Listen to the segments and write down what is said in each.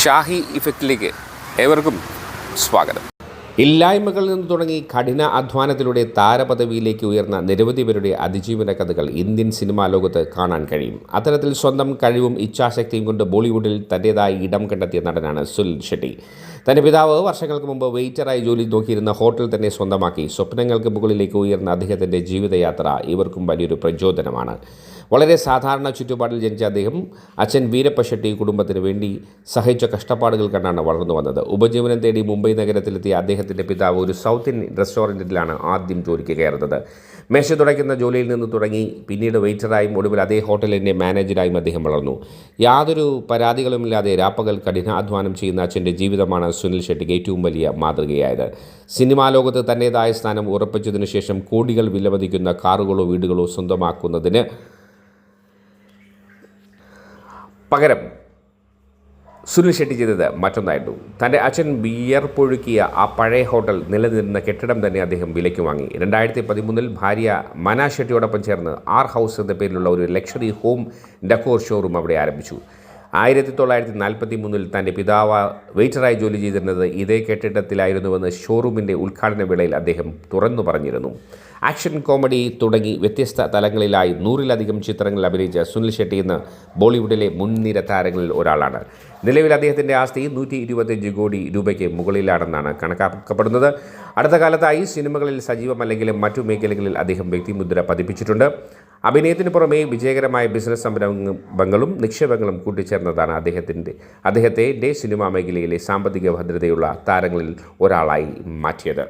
ഷാഹി ഇഫക്റ്റിലേക്ക് ഏവർക്കും സ്വാഗതം. ഇല്ലായ്മകളിൽ നിന്ന് തുടങ്ങി കഠിന അധ്വാനത്തിലൂടെ താരപദവിയിലേക്ക് ഉയർന്ന നിരവധി പേരുടെ അതിജീവന കഥകൾ ഇന്ത്യൻ സിനിമാ ലോകത്ത് കാണാൻ കഴിയും. അത്തരത്തിൽ സ്വന്തം കഴിവും ഇച്ഛാശക്തിയും കൊണ്ട് ബോളിവുഡിൽ തൻ്റേതായി ഇടം കണ്ടെത്തിയ നടനാണ് സുനിൽ ഷെട്ടി. തൻ്റെ പിതാവ് വർഷങ്ങൾക്ക് മുമ്പ് വെയിറ്ററായി ജോലി നോക്കിയിരുന്ന ഹോട്ടൽ തന്നെ സ്വന്തമാക്കി സ്വപ്നങ്ങൾക്ക് മുകളിലേക്ക് ഉയർന്ന അദ്ദേഹത്തിൻ്റെ ജീവിതയാത്ര ഇവർക്കും വലിയൊരു പ്രചോദനമാണ്. വളരെ സാധാരണ ചുറ്റുപാടിൽ ജനിച്ച അദ്ദേഹം അച്ഛൻ വീരപ്പ ഷെട്ടി കുടുംബത്തിന് വേണ്ടി സഹിച്ച കഷ്ടപ്പാടുകൾ കണ്ടാണ് വളർന്നു വന്നത്. ഉപജീവനം തേടി മുംബൈ നഗരത്തിലെത്തിയ അദ്ദേഹത്തിൻ്റെ പിതാവ് ഒരു സൗത്ത് ഇന്ത്യൻ റെസ്റ്റോറൻറ്റിലാണ് ആദ്യം ജോലിക്ക് കയറുന്നത്. മേശ തുടയ്ക്കുന്ന ജോലിയിൽ നിന്ന് തുടങ്ങി പിന്നീട് വെയിറ്ററായും ഒടുവിൽ അതേ ഹോട്ടലിൻ്റെ മാനേജറായും അദ്ദേഹം വളർന്നു. യാതൊരു പരാതികളുമില്ലാതെ രാപ്പകൽ കഠിനാധ്വാനം ചെയ്യുന്ന അച്ഛൻ്റെ ജീവിതമാണ് സുനിൽ ഷെട്ടിക്ക് ഏറ്റവും വലിയ മാതൃകയായത്. സിനിമാ ലോകത്ത് തൻ്റേതായ സ്ഥാനം ഉറപ്പിച്ചതിനു ശേഷം കോടികൾ വിലമതിക്കുന്ന കാറുകളോ വീടുകളോ സ്വന്തമാക്കുന്നതിന് പകരം സുനിൽ ഷെട്ടി ചെയ്തത് മറ്റൊന്നായിരുന്നു. തൻ്റെ അച്ഛൻ വിയർപ്പൊഴുക്കിയ ആ പഴയ ഹോട്ടൽ നിലനിന്നിരുന്ന കെട്ടിടം തന്നെ അദ്ദേഹം വിലയ്ക്ക് വാങ്ങി. 2013 ഭാര്യ മന ഷെട്ടിയോടൊപ്പം ചേർന്ന് ആർ ഹൗസ് എന്ന പേരിലുള്ള ഒരു ലക്ഷറി ഹോം ഡെക്കോർ ഷോറൂം അവിടെ ആരംഭിച്ചു. 1943 തൻ്റെ പിതാവ് വെയിറ്ററായി ജോലി ചെയ്തിരുന്നത് ഇതേ കെട്ടിടത്തിലായിരുന്നുവെന്ന് ഷോറൂമിൻ്റെ ഉദ്ഘാടന വേളയിൽ അദ്ദേഹം തുറന്നു പറഞ്ഞിരുന്നു. ആക്ഷൻ കോമഡി തുടങ്ങി വ്യത്യസ്ത തലങ്ങളിലായി 100-ലധികം ചിത്രങ്ങളിൽ അഭിനയിച്ച സുനിൽ ഷെട്ടി ഇന്ന് ബോളിവുഡിലെ മുൻനിര താരങ്ങളിൽ ഒരാളാണ്. നിലവിൽ അദ്ദേഹത്തിൻ്റെ ആസ്തി 125 കോടി രൂപയ്ക്ക് മുകളിലാണെന്നാണ് കണക്കാക്കപ്പെടുന്നത്. അടുത്ത കാലത്തായി സിനിമകളിൽ സജീവമല്ലെങ്കിലും മറ്റു മേഖലകളിൽ അദ്ദേഹം വ്യക്തിമുദ്ര പതിപ്പിച്ചിട്ടുണ്ട്. അഭിനയത്തിന് പുറമെ വിജയകരമായ ബിസിനസ് സംരംഭങ്ങളും നിക്ഷേപങ്ങളും കൂട്ടിച്ചേർന്നതാണ് അദ്ദേഹത്തെ സിനിമാ മേഖലയിലെ സാമ്പത്തിക ഭദ്രതയുള്ള താരങ്ങളിൽ ഒരാളായി മാറ്റിയത്.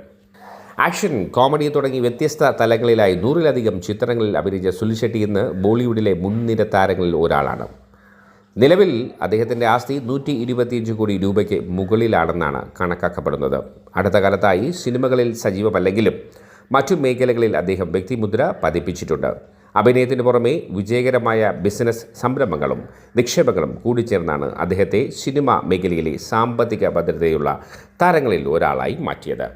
ആക്ഷൻ കോമഡി തുടങ്ങി വ്യത്യസ്ത തലങ്ങളിലായി 100-ലധികം ചിത്രങ്ങളിൽ അഭിനയിച്ച സുനിൽ ഷെട്ടി ഇന്ന് ബോളിവുഡിലെ മുൻനിര താരങ്ങളിൽ ഒരാളാണ്. നിലവിൽ അദ്ദേഹത്തിൻ്റെ ആസ്തി 125 കോടി രൂപയ്ക്ക് മുകളിലാണെന്നാണ് കണക്കാക്കപ്പെടുന്നത്. അടുത്ത കാലത്തായി സിനിമകളിൽ സജീവമല്ലെങ്കിലും മറ്റു മേഖലകളിൽ അദ്ദേഹം വ്യക്തിമുദ്ര പതിപ്പിച്ചിട്ടുണ്ട്. അഭിനയത്തിന് പുറമെ വിജയകരമായ ബിസിനസ് സംരംഭങ്ങളും നിക്ഷേപങ്ങളും കൂടിച്ചേർന്നാണ് അദ്ദേഹത്തെ സിനിമാ മേഖലയിലെ സാമ്പത്തിക ഭദ്രതയുള്ള താരങ്ങളിൽ ഒരാളായി മാറ്റിയത്.